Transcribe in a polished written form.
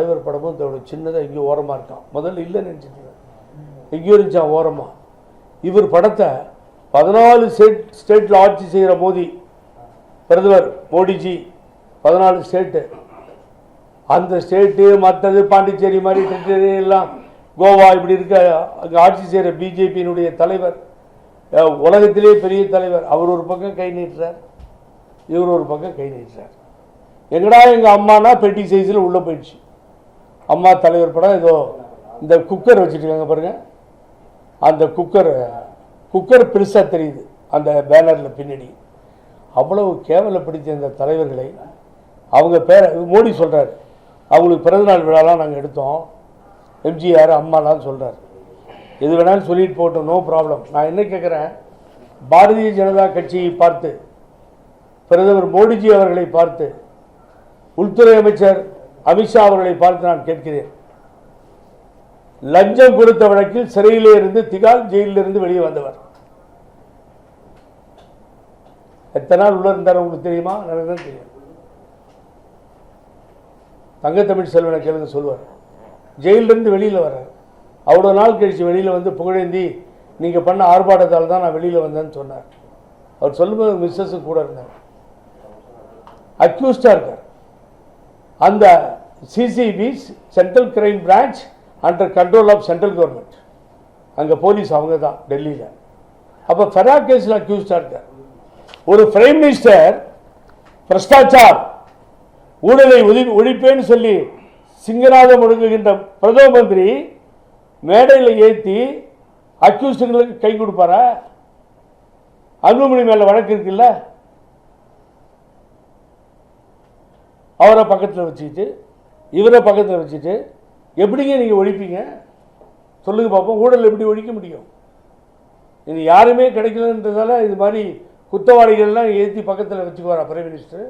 தலைவர் படமும் இதோட சின்னதாக எங்கேயோ ஓரமாக இருக்கான். முதல்ல இல்லைன்னு நினச்சிட்டு எங்கேயோ இருந்துச்சான் ஓரமாக. இவர் படத்தை 14 ஸ்டேட்டில் ஆட்சி செய்கிற மோடி பிரதமர் மோடிஜி 14 ஸ்டேட்டு, அந்த ஸ்டேட்டு மற்றது பாண்டிச்சேரி மாதிரி டெரிட்டரி எல்லாம் கோவா இப்படி இருக்க அங்கே ஆட்சி செய்கிற பிஜேபியினுடைய தலைவர், உலகத்திலே பெரிய தலைவர், அவர் ஒரு பக்கம் கை நீட்டுறார், இவர் ஒரு பக்கம் கை நீட்டுறார். எங்கடா எங்கள் அம்மானா பெட்டி சைஸில் உள்ளே போயிடுச்சு. அம்மா தலைவர் படம் ஏதோ இந்த குக்கர் வச்சுருக்காங்க பாருங்கள், அந்த குக்கர் பெருசாக தெரியுது அந்த பேனரில் பின்னாடி. அவ்வளவு கேவலப்படுத்திய அந்த தலைவர்களை அவங்க மோடி சொல்கிறார், அவங்களுக்கு பிறந்தநாள் விழாலாம் நாங்கள் எடுத்தோம், எம்ஜிஆர் அம்மாலாம் சொல்கிறார். எது வேணாலும் சொல்லிட்டு போட்டோம், நோ ப்ராப்ளம். நான் என்ன கேட்குறேன், பாரதிய ஜனதா கட்சியை பார்த்து, பிரதமர் மோடிஜி அவர்களை பார்த்து, உள்துறை அமைச்சர் அமித்ஷா அவர்களை பார்த்து நான் கேட்கிறேன், லஞ்சம் கொடுத்த வழக்கில் சிறையிலே இருந்து திகால் ஜெயிலிருந்து வெளியே வந்தவர் எத்தனை நாள் உள்ள இருந்தார் உங்களுக்கு தெரியுமா? எனக்கு தான் தெரியும். தங்கத்தமிழ் செல்வனை கேளுங்க சொல்லுவார். ஜெயிலிருந்து வெளியில் வர்றார், அவ்வளோ நாள் கழிச்சு வெளியில் வந்து புகழேந்தி நீங்கள் பண்ண ஆர்ப்பாட்டத்தால் தான் நான் வெளியில் வந்தேன்னு சொன்னார். அவர் சொல்லும்போது மிஸ்ஸஸும் கூட இருந்தார். அக்யூஸ்டாக இருக்கார். அந்த CCB central crime branch under control of central government, அங்கே போலீஸ் அவங்க தான் டெல்லியில். அப்போ ஃபெரா கேஸில் அக்யூஸ்டாக இருக்கார். ஒரு பிரைம் மினிஸ்டர் பிரஷ்டாச்சார் ஊழலை ஒழிப்பேன்னு சொல்லி சிங்கநாதம் முழங்குகின்ற பிரதம மந்திரி மேடையில் ஏற்றி அக்யூஸ்டுகளுக்கு கை கொடுப்பாரா? அன்புமணி மேலே வழக்கு இருக்குல்ல, அவரை பக்கத்தில் வச்சுக்கிட்டு இவரை பக்கத்தில் வச்சுட்டு எப்படிங்க நீங்கள் ஒழிப்பீங்க சொல்லுங்க பார்ப்போம். ஊழல் எப்படி ஒழிக்க முடியும்? இது யாருமே கிடைக்கலன்றதால இது மாதிரி குற்றவாளிகள்லாம் ஏற்றி பக்கத்தில் வச்சுக்குவாரா பிரைம் மினிஸ்டர்?